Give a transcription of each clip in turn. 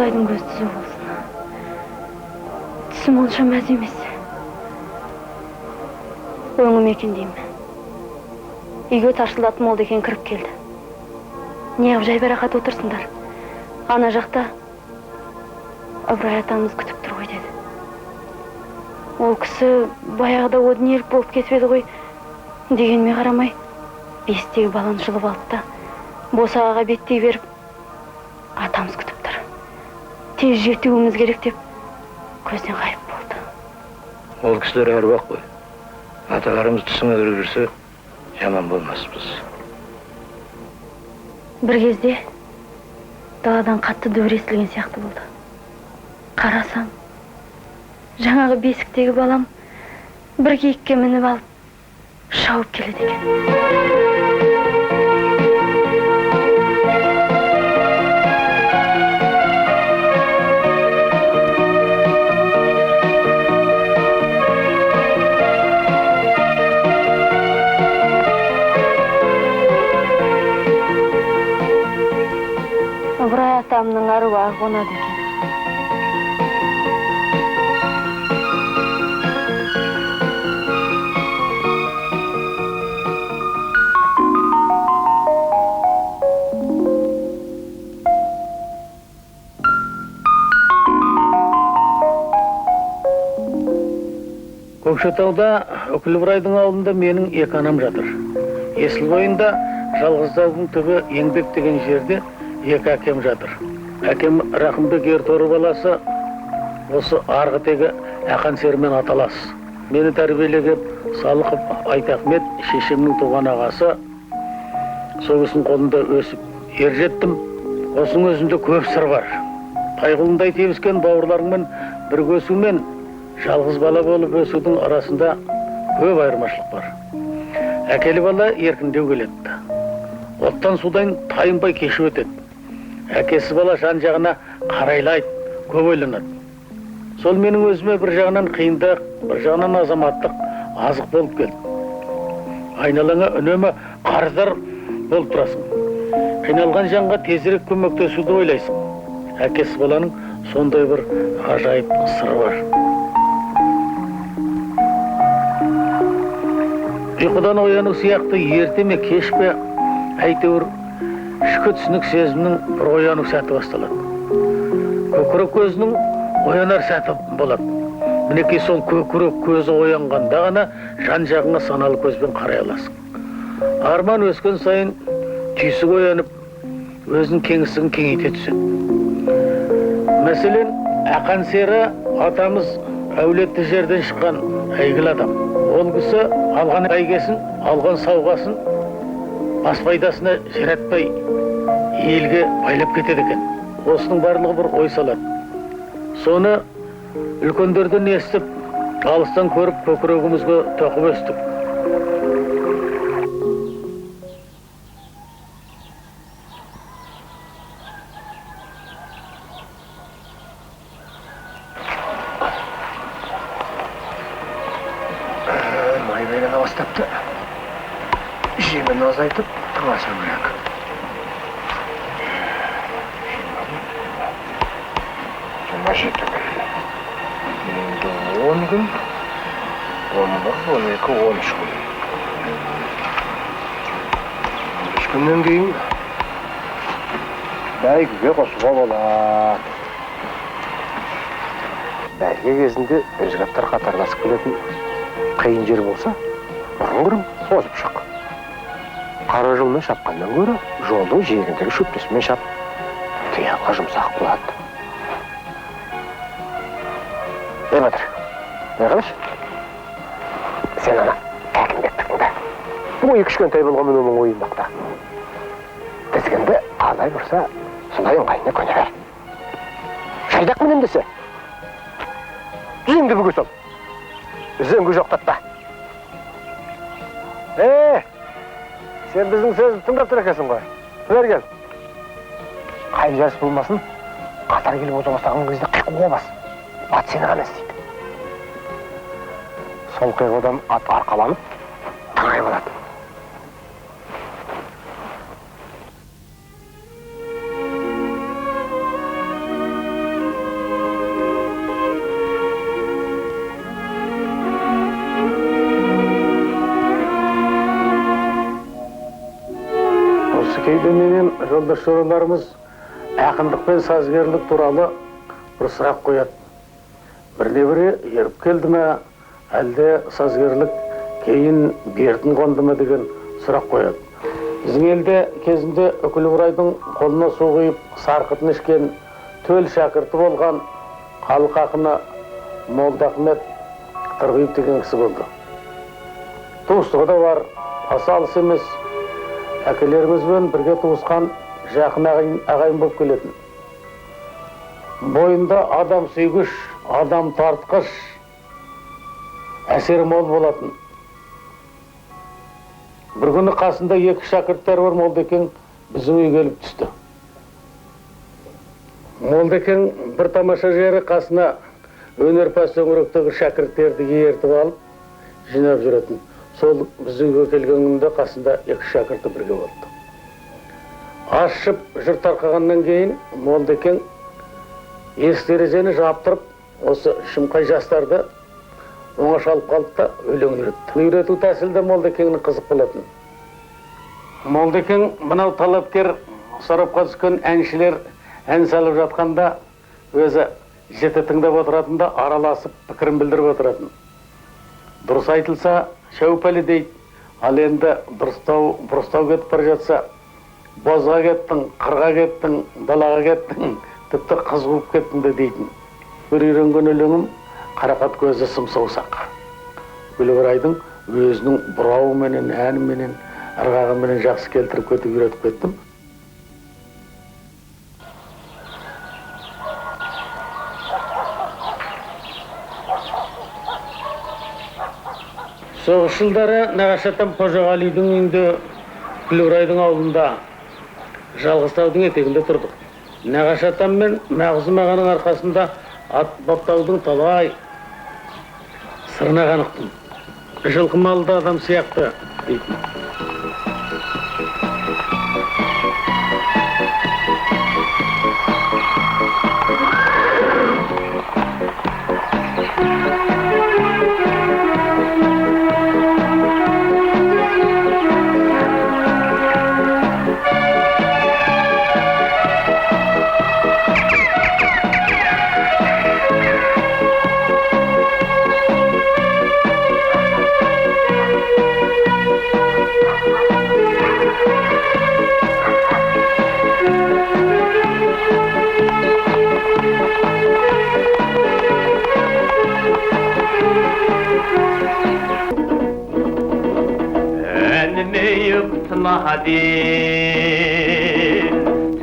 Құдайдың көзі түзу болсын. Түсім онша мәз емес. Өңім екен деймін. Үйге ташылдатым ол деген кіріп келді. Неғып жай барақат отырсыңдар. Ана жақта Ыбырай атамыз күтіп тұр ғой деді. Ол кісі баяғыда о дүниелік болып кетіп еді ғой. Дегенме қарамай, бестегі баланы жылып алды да, босағаға беттей беріп, атамыз күтіп тұр. Тез жетуіміз керек деп, көзден ғайып болды. Ол кісілер әруақ қой. Аталарымыз түсіңе кіріп жүрсе, жаман болмаспыз. Бір кезде даладан қатты дүбір естілген сияқты болды. Қарасам, жаңағы бесіктегі балам бір киікке мініп алып, шауып келеді екен. Ыбырай атамның аруағы қонады екен. Көкшетауда Өкіл Ыбырайдың ауылында менің екі анам жатыр. Есіл бойында Жалғыздаудың түбі Еңбек деген жерде екі әкем жатыр. Әкем Рақымбек Ерторы баласы, осы арғы тегі Ақан серімен аталас. Мені тәрбиелеген Салықов Айтахмет шешемнің туған ағасы. Сол кісінің қолында өсіп ержеттім. Осының өзінде көп сыр бар. Тайғұлындай тебіскен бауырларыңмен бірге өсумен жалғыз бала болып өсудің арасында көп айырмашылық бар. Әкелі бала еркіндеу келеді. Оттан судан тайынбай кешіп өтеді. Әкесі бала жан жағына қарайлайды, көп ойланады. Сол менің өзіме бір жағынан қиындық, бір жағынан азаматтық азық болып келді. Айналаңа үнемі қарыздар болып тұрасың. Қиналған жанға тезірек көмектесуді ойлайсың. Әкесі баланың сондай бір ғажайып сыры бар. Ұйқыдан ояну сияқты ерте ме кеш пе, әйтеуір ішкі түсінік сезімнің бір ояну сәті басталады. Көкірек көзінің оянар сәті болады. Мінекей сол көкірек көзі оянғанда ғана жан жағыңа саналы көзбен қарай аласың. Арман өскен сайын түйсік оянып, өзінің кеңістігін кеңейте түседі. Мәселен, Ақан сері атамыз әулетті жерден шыққан әйгілі адам. Ол кісі алған бәйгесін, алған сауғасын бас пайдасына жаратпай елге байлап кетеді екен. Осының барлығы бір ой салады. Соны үлкендерден естіп, алыстан көріп, көкірегімізге тоқып өстік. Майбайдан бастапты. Жемін азайтып, тыңласа керек. Жиырма жеті күн. Енді 10 күн. 11, 12, 13 күн. 13 күннен кейін бәйгеге қосуға болады. Бәйге кезінде өзгеттер қатарласып келетін қиын жер болса, бұрын созып шық. Қара жолмен шапқаннан көрі, жолдың жиегіндегі шөптесімен шап, тұяққа жұмсақ болады. Батыр, не қалаш? Сен ана әкімбектікіңді. Бұл екі кішкентай болған оның ойын бақта. Тізгінді қалай бұрса, солай ыңғайына көне бер. Шайдақ мінем десе. Жеңді бүге сол. Зөңгі жоқтатта. Сен біздің сөзді тыңдап тұр екенсің ғой. Бер кел. Қай жарыс болмасын, қатар келіп отыра бастаған кезде қиқуға бас. Ат сені ғана істейді. Сол қиқудан ат арқаланып, таңай болады. Енді менен жолдаш жораларымыз ақындық пен сазгерлік туралы бір сұрақ қояды. Біріне-бірі еріп келді ме, әлде сазгерлік кейін бертін қонды ма деген сұрақ қояды. Біздің елде кезінде Үкілі Ыбырайдың қолына су құйып сарқытын ішкен төл шәкірті болған халық ақыны Молдахмет Тырғиып деген кісі болды. Туыстығы да бар, аса алыс емес, әкелерімізбен бірге туысқан жақын ағайын болып келетін. Бойында адам сүйгіш, адам тартқыш, әсері мол болатын. Бір күні қасында екі шәкірттер бар, Молдекең біздің үйге келіп түсті. Молдекең бір тамаша жері қасына өнерпаз төңіректегі шәкірттерді ертіп алып, жинап жүретін. Сол біздің үйге келгенде қасында екі шәкірті бірге болды. Ашып жыр тарқағаннан кейін Молдекең есік-терезені жаптырып, осы шымқай жастарды оңашалып қалды да өлең үйретті. Үйрету тәсілді Молдекеңнің қызық болатын. Молдекең мынау талапкер сарапқа түскен әншілер ән салып жатқанда өзі жіті тыңдап отыратын да араласып пікірін білдіріп отыратын. Дұрыс айтылса шәупәлі дейді, ал енді бұрыстау кетіп бара жатса, бозға кеттің, қырға кеттің, далаға кеттің, тіпті қыз қуып кеттің де дейтін. Бір үйренген өлеңім қарақат көзі сым саусақ. Үкілі Ыбырайдың өзінің бұрауы менен, әні менен, ырғағы менен жақсы келтіріп кетіп үйретіп кеттім. Соғыс жылдары нағашы атам Қожағалидың үйінде Үкілі Ыбырайдың ауылында Жалғызтаудың етегінде тұрдық. Нағашы атам мен Мағзұм ағаның арқасында ат баптаудың талай сырына қанықтым. Жылқы малды адам сияқты дейтін.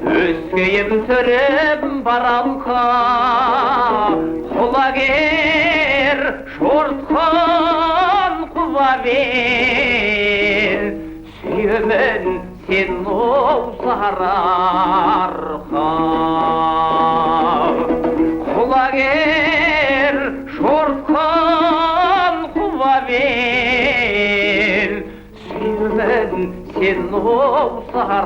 Төскейім түрім баралқа, құлагер жортқан құба бер, сүйемін сен оусарарқа. Құлагер жортқан құба бер, сүйемін сен оусарарқа.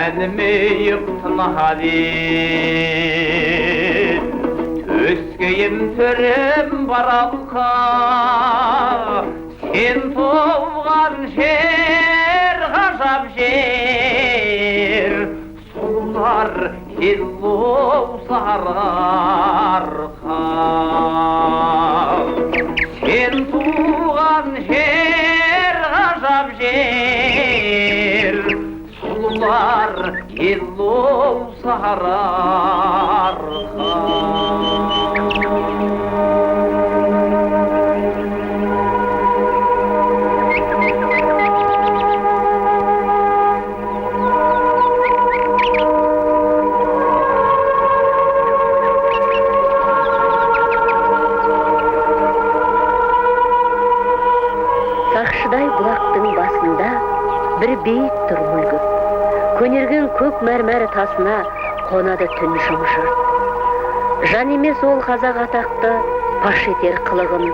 Әніме ұқтынағален, төскейім түрім баралқа, сен туған жер ғажап жер, сұлулар еллоу сарарқа. Сен туған жер ғажап жер, сұлулар еллоу сарарқа. Сақшыдай бұлақтың басында бір бейіт тұр мүлгіп. Көнерген көк мәрмәр тасына қонады түн жұмшырт. Жан емес ол қазақ атақты паш етер қылығын,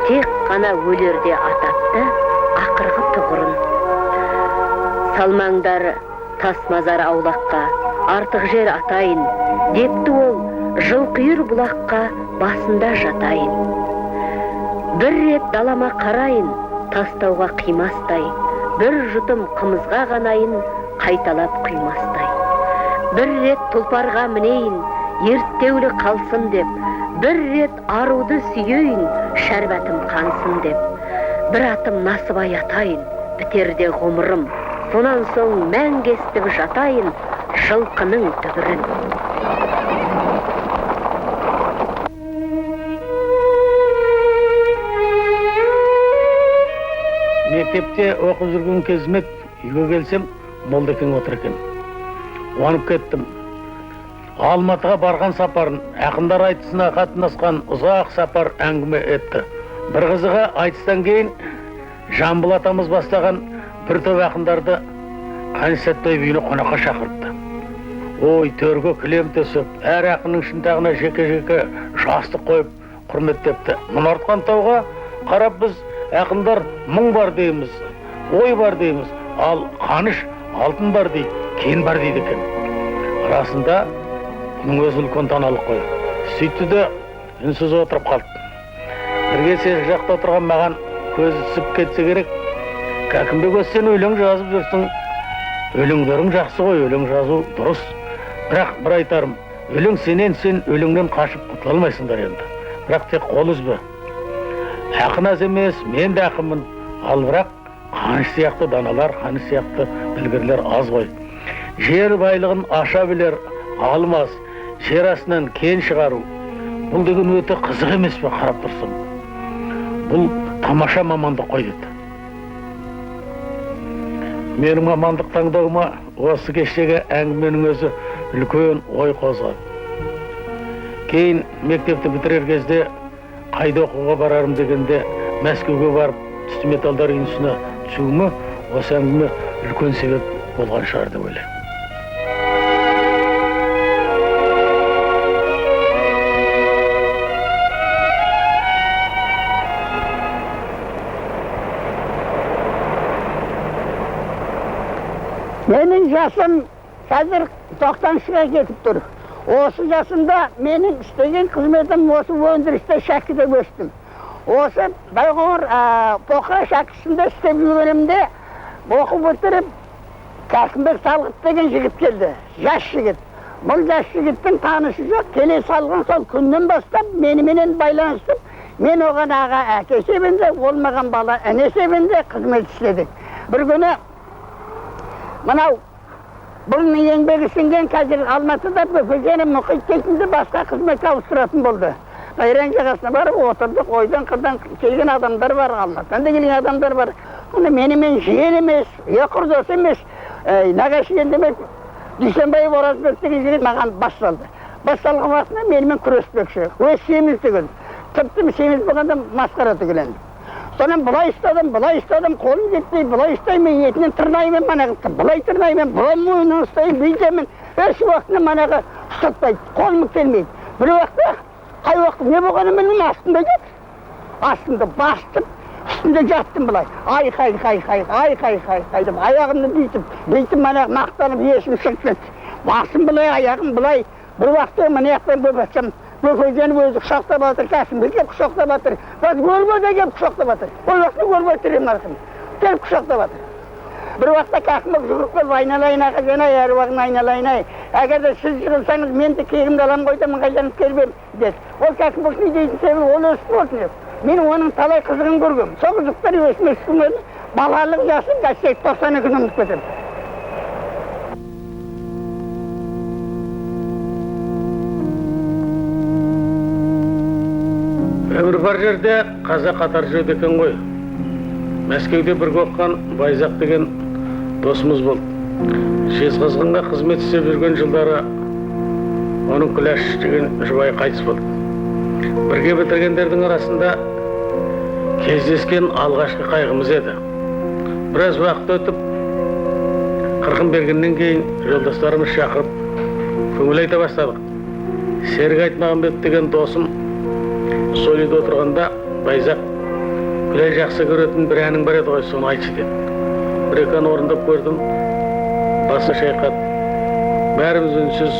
тек қана өлерде ататты ақырғы тұғырын. Салмаңдар тасмазар аулаққа, артық жер атайын, депті ол жылқүйір бұлаққа басында жатайын. бір рет далама қарайын, тастауға қимастай, бір жұтым қымызға қанайын, қайталап құймастай. Бір рет тұлпарға мінейін, ерттеулі қалсын деп, бір рет аруды сүйейін, шәрбәтім қансын деп. Бір атым насыбай атайын, бітерде ғұмырым, сонан соң мәңгі естіп жатайын, жылқының дүбірін. Мектепте оқып жүрген кезімде үйге келсем, Молдекең отыр екен. Қуанып кеттім. Алматыға барған сапарын, ақындар айтысына қатынасқан ұзақ сапар әңгіме етті. Бір қызыға айтыстан кейін Жамбыл атамыз бастаған бір топ ақындарды Қанисатбай үйіне қонаққа шақырыпты. Ой, төрге кілем төсеп, әр ақынның шынтағына жеке-жеке жастық қойып құрметтепті. Мұнартқан тауға қарап біз ақындар мың бар дейміз, ой бар дейміз, ал Қаныш алтын бар дейді, кен бар дейді екен. Арасында бұның өзі үлкен даналық қой. Сөйтті де үнсіз отырып қалды. Бірге сек жақта отырған маған көзі түсіп кетсе керек. Кәкімбек, сен өлең жазып жүрсің. Өлеңдерің жақсы ғой, өлең жазу дұрыс. Бірақ бір айтарым, өлең сенен, сен өлеңнен қашып құтыла алмайсыңдар енді. Бірақ тек қол үзбе. Ақын аз емес, мен де ақынмын. Ал бірақ Қаныш сияқты даналар, Қаныш сияқты білгірлер аз ғой. Жер байлығын аша білер алмас, жер астынан кен шығару. Бұл деген өте қызық емес пе, қарап тұрсың. Бұл тамаша мамандық қой деді. Менің мамандық таңдауыма осы кештегі әңгіменің өзі үлкен ой қозғады. Кейін мектепті бітірер кезде қайда оқуға барарым дегенде Мәскеуге барып түсті металдар институтына түсуіме осы әңгіме үлкен себеп болған шығар деп ойлаймын. Менің жасым қазір 90-шыға кетіп тұр. Осы жасымда менің істеген қызметім осы өндірісте шәкіде өстім. Осы Байқоңыр Поқара шәкісінде істеп жүргенімде оқып бітіріп Кәкімбек Салғыт деген жігіт келді. Жас жігіт. Бұл жас жігіттің танышы жоқ. Келе салған сол күннен бастап меніменен байланыстып, мен оған аға әке есебінде, ол маған бала әне есебінде қызмет істедік. Bir күні мынау бұның еңбегі сіңген қазір Алматыда бөпежені мұхит кетінде басқа қызметке ауыстыратын болды. Қайран жағасына барып отырдық, ойдан қырдан келген адамдар бар, Алматыдан да келген адамдар бар. Оны менімен жиен емес, құрдас емес, нағашы ендемек Дүйсенбай Оразбек деген жігіт маған басталды. Басталған уақытында менімен күреспекші. Өз семіз деген. Тіпті семіз болғанда масқара түгіленді. Сонан бұлай ұстадым, қолым жетпей, бұлай ұстаймын, етінен тырнаймын, манағы, бұлай тырнаймын, бұлай мойнын ұстаймын, бүйтемін. Өз уақытында манағы ұстатпайды, қолым келмейді. Бір уақытта, қай уақытта не болғаны менің астында кет. Астында бастым, үстінде жаттым бұлай. Ай-қай деп, аяғымды бүйтіп манағы мақтанып, есім шығып кетті. Басым бұлай, аяғым бұлай. Бір уақытта мына яқтан бөпесем. Бөпежені өзі құшақтап атыр, Кәсімбек кеп құшақтап атыр. Бәз Өрбөде кеп құшақтап атыр. Ол уақытта Өрбөде тірем арқын. Келіп құшақтап атыр. Бір уақытта Кәсімбек жүгіріп келіп айналайын аға жинай, әр уағын айналайын. Әгер де сіз жығылсаңыз, мен де кегімді алам қойдым, қайданып келбем, деді. Ол Кәсімбек не дейтін себебі, ол өсіп болсын еп. Мен оның талай қызығын көргем. Сол қызықтар өсім өскім өді, балалық жасым кәсек 92 ұмытып кетем. Өмір бар жерде қазақ қатар жүреді екен ғой. Мәскеуде бірге оқыған Байзақ деген досымыз болды. Жезқазғанға қызмет істеп жүрген жылдары оның Күләш деген жұбайы қайтыс болды. Бірге бітіргендердің арасында кездескен алғашқы қайғымыз еді. Біраз уақыт өтіп, қырқын бергеннен кейін жолдастарымыз шақырып, көңіл айта бастадық. Серік Айтмағамбет деген досым сол үйде отырғанда Байзақ Күләш жақсы көретін бір әнің бар еді ғой, соны айтшы деді. Бір-екі ән орындап көрдім, басы шайқады. Бәріміз үнсіз,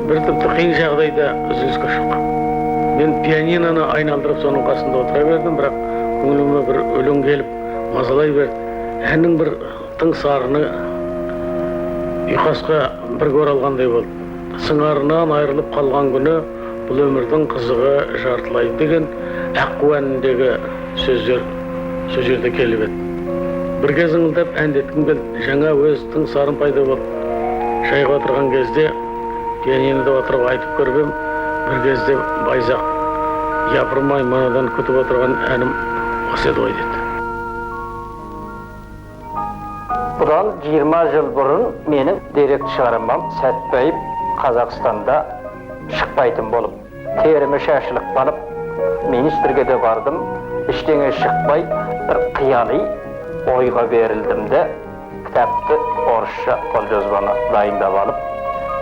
бір тіпті қиын жағдайда үзіліске шықтық. Мен пианиноны айналдырып соның қасында отыра бердім, бірақ көңіліме бір өлең келіп, мазалай берді. Әннің бір тың сарыны ұйқасқа бірге оралғандай болды. Сыңарынан айырылып қалған күні бұл өмірдің қызығы жартылайды деген аққу әніндегі сөздер сол жерде келіп еді. Бір кез ыңылдап әндеткім келді. Жаңа өз тың сарын пайда болды. Шайға отырған кезде пианинода отырып айтып көргем. Bir кезде Байзақ япырмай манадан күтіп отырған әнім осы еді ғой деді. Бұдан 20 жыл бұрын менің деректі шығармам Сәтбаев Қазақстанда шықпайтын болып, терімі шашылып қалып, министрге де бардым, ештеңе шықпай, бір қияли ойға берілдім де, кітапты орысша қолжазбаны дайындап алып,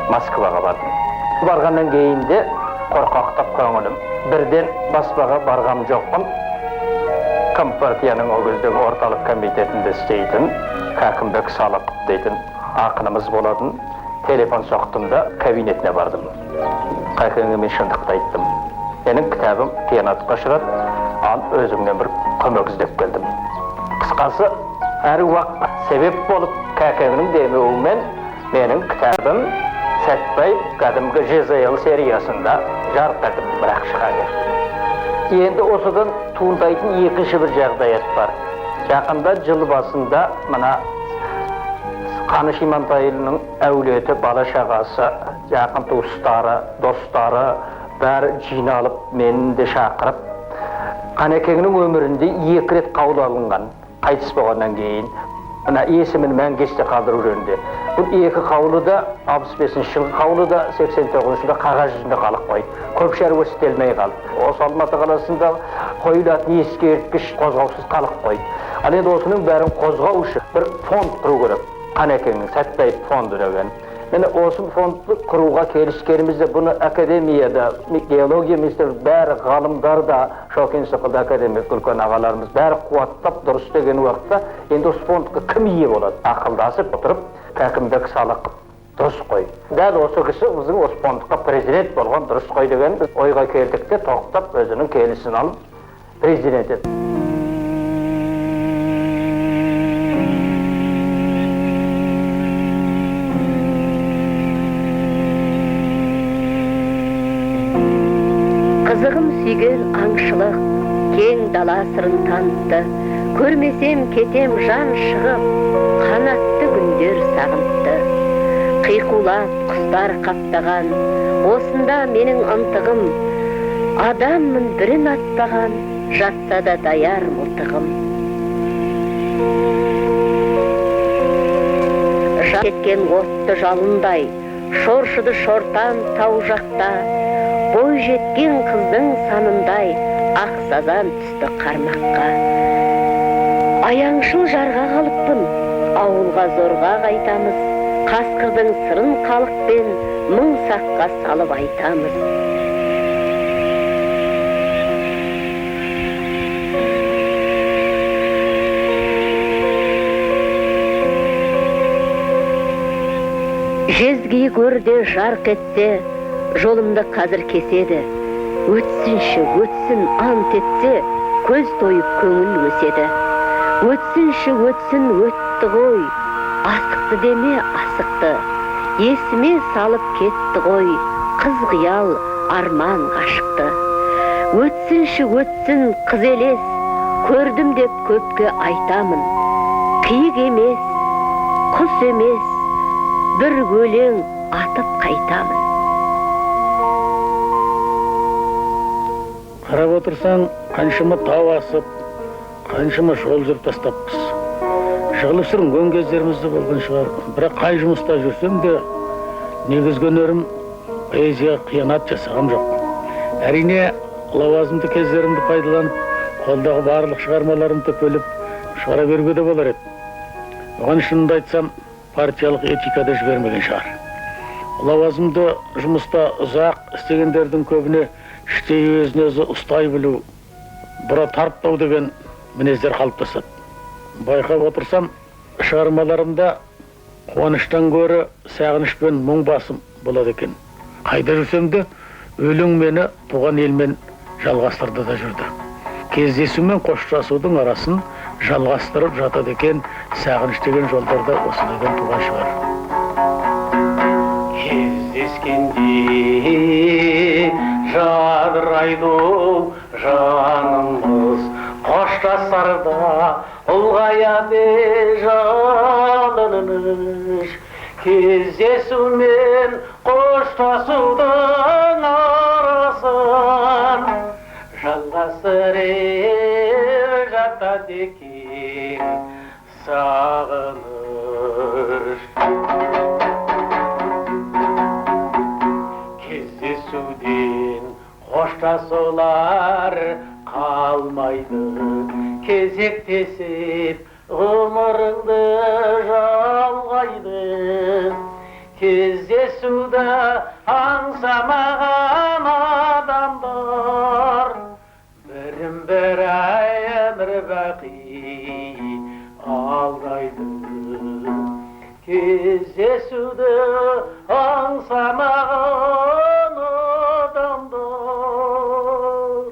Москваға бардым. Барғаннан кейін де қорқақтап көңілім. Бірден баспаға барғам жоқпын. Компартияның о кездегі орталық комитетінде істейтін Кәкімбек Салықов дейтін ақынымыз болатын. Телефон соқтым да кабинетіне бардым. Кәкеңе мен шындықты айттым. Менің кітабым қиянатқа ұшырады, ал өзімнен бір көмек іздеп келдім. Қысқасы, әр уақыт себеп болып Кәкеңнің демеуімен менің кітабым Сәтбаев кәдімгі ЖЗЛ сериясында жарық етіп бірақ шыға берді. Енді осыдан туындайтын екінші бір жағдаят бар. Жақында жыл басында мына Қаныш Имантайұлының әулеті, бала шағасы, жақын туыстары, достары бәрі жиналып, мені де шақырып, Қанекеңнің өмірінде 2 рет қаулы алынған, қайтыс болғаннан кейін, мына есімін мәңгі есте қалдыру жөнінде. Бұл 2 қаулы да 65-ші жылғы қаулы да 89-ші жылғы қағаз жүзінде қалып қойды. Көп шаруа істелмей қалды. Осы Алматы қаласында қойылатын ескерткіш қозғаусыз қалып қойды. Ал енді осының бәрін қозғау үшін бір фонд құру керек. Қанекеңнің Сәтбаев фонды деген. Мені осы фондты құруға келіскенімізде бұны академияда, геология министрі бәрі ғалымдар да, Шокен Сықылды академик үлкен ағаларымыз бәрі қуаттап дұрыс деген уақытта енді осы фондқа кім ие болады? Ақылдасып отырып, Кәкімбек Салықов дұрыс қой. Дәл осы кісі біздің осы фондқа президент болған дұрыс қой деген біз ойға келдік те тоқтап өзінің келісін алып президент еді. Қызығым сүйген аңшылық, кең дала сырын танытты. Көрмесем кетем жан шығып, қанатты күндер сағынтты. Қиқулап құстар қаптаған, осында менің ынтығым. Адаммын бірін атпаған, жатса да даяр мылтығым. Кеткен отты жалындай, шоршыды шортан тау жақта. Бой жеткен қыздың санындай, ақ сазан түсті қармаққа. Аяңшыл жарға қалыппын, ауылға зорға қайтамыз. Қасқырдың сырын қалықпен мың саққа салып айтамыз. Жезгей көрде жарқ етсе, жолымды қазір кеседі. Өтсінші, өтсін ант етсе, көз тойып көңіл өседі. Өтсінші, өтсін өтті ғой, асықты деме асықты. Есіме салып кетті ғой, қыз қиял арман ғашықты. Өтсінші, өтсін қыз елес, көрдім деп көпке айтамын. Қиық емес, құс емес, бір өлең атып қайтамын. Қарап отырсаң, қаншама тау асып, қаншама жол жүріп тастаппыз. Жығылып сүрінген кездерімізде болған шығар. Бірақ қай жұмыста жүрсем де, негізгі өнерім поэзияға қиянат жасағам жоқ. Әрине, лауазымды кездерімді пайдаланып, қолдағы барлық шығармаларымды төпелеп шығара беруге де болар еді. Оған шынымды айтсам, партиялық этикада жібермеген шығар. Лауазымды жұмыста ұзақ істегендердің көбіне іштей өзін өзі ұстай білу, бұра тарттау деген мінездер қалыптасады. Байқап отырсам, шығармаларымда қуаныштан гөрі сағыныш пен мұң басым болады екен. Қайда жүрсем де өлең мені туған елмен жалғастырды да жүрді. Кездесу мен қоштасудың арасын жалғастырып жатады екен, сағыныш деген жолдарда осыдан туған шығар. Кездескенде жадырайды жанымыз, қоштасарда ұлғаяды жалыныш. Кездесу мен қоштасудың арасын жалғастырып жатады екен сағыныш. Кездесуден қоштасулар қалмайды, кезектесіп ғұмырыңды жалғайды. Кездесуді аңсамаған адамдар бірін-бірі өмір бақи алдайды. Кездесуді аңсамаған адамдар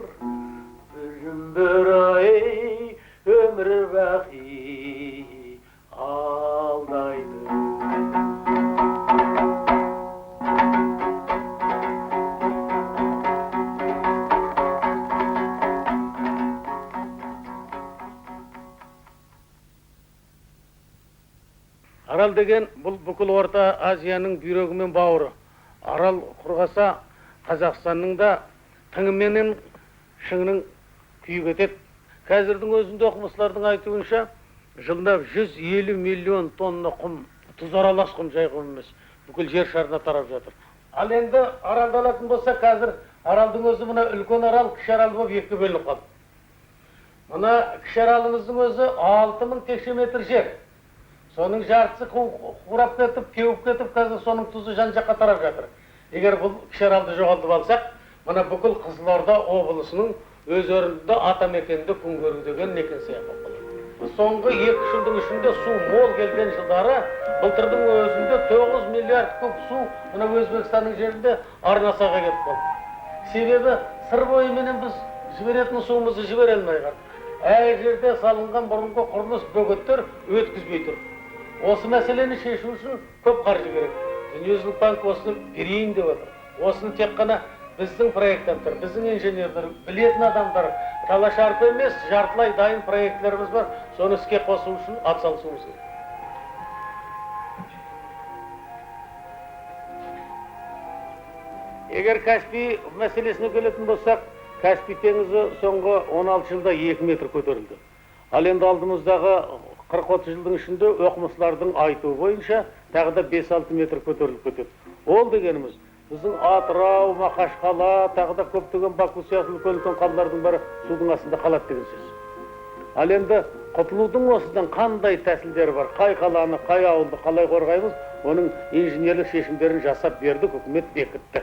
бірін-бірі өмір бақи алдайды. Арал деген бұл бүкіл Орта Азияның бүйрегі мен бауыры. Арал құрғаса, Қазақстанның да тыңыменен шыңның күйіп кетеді. Қазірдің өзінде оқымыстылардың айтуынша, жылына 150 миллион тонна құм, тұз аралас құм, жай құм емес, бүкіл жер шарына тарап жатыр. Ал енді Аралды алатын болса, қазір Аралдың өзі мына үлкен Арал, кіші Арал болып екіге бөлініп қалды. Мына кіші Аралымыздың өзі 6000 текше метр жер. Соның жартысы қурап кетіп, кеуіп кетіп, қазір соның тұзы жан-жаққа тарап жатыр. Егер бұл кіші Аралды жоғалтып алсақ, мына бүкіл Қызылорда облысының өз орнында атамекенді күн көру деген некен сияқты болады. Соңғы 2 жылдың ішінде су мол келген жылдары, былтырдың өзінде 9 миллиард куб су мына Өзбекстанның жерінде Арнасаға кетіп қалды. Себебі сыр бойыменен біз жіберетін суымызды жібере алмай қалдық. Әр жерде салынған бұрынғы құрылыс бөгеттер өткізбей тұр. Осы мәселені шешу үшін көп қаржы керек. Дүниежүзілік банк осыны берейін деп отыр. Осыны тек қана біздің проекттантар, біздің инженерлер, білетін адамдар, талашарпы емес, жартылай дайын проектлеріміз бар. Соны іске қосу үшін атсалысуымыз керек. Егер Каспий мәселесіне келетін болсақ, Каспий теңізі соңғы 16 жылда 2 метр көтерілді. Ал енді алдымыздағы 40-30 жылдың ішінде оқымыстылардың айтуы бойынша тағы да 5-6 метр көтеріліп кетеді. Ол дегеніміз, біздің Атырау, Мақашқала, тағы да көптеген Баку сияқты үлкен қалалардың бәрі судың астында қалады деген сөз. Ал енді құтылудың осыдан қандай тәсілдері бар, қай қаланы, қай ауылды қалай қорғаймыз, оның инженерлік шешімдерін жасап бердік, үкімет бекітті.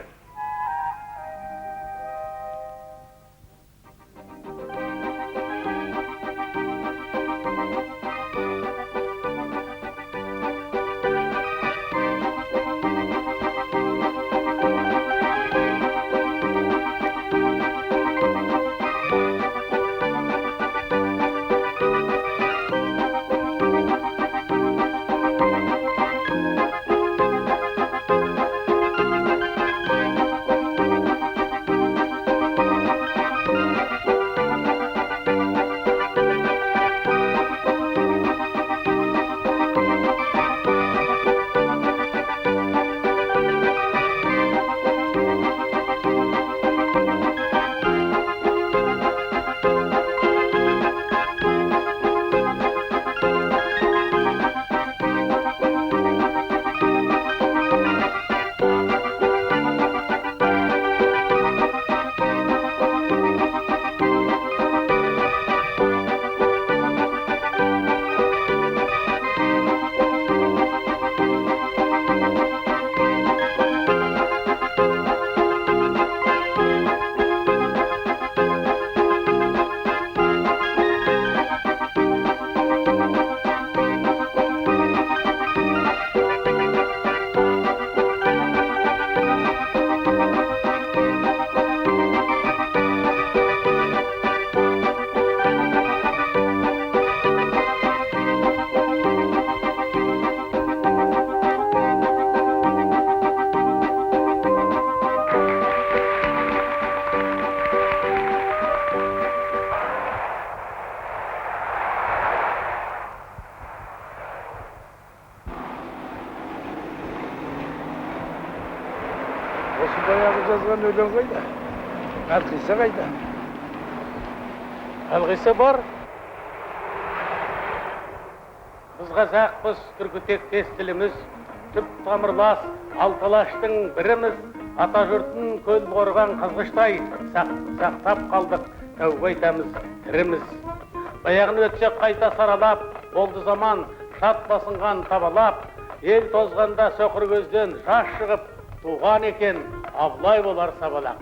Осы баяғы жазған өлең қайда? Әлқисса қайда? Әлғисі бар. Біз қазақпыз, түркітек тіліміз, түп тамырлас, алталаштың біріміз, ата жұртын көл қорған қызғыштай сақтап қалдық, тәуба айтамыз, тіріміз. Баяғын өтсек қайта саралап, болды заман, шат басынған табалап, ел тозғанда соқыр көзден жас шығып, туған екен, Абылай болар сабалақ.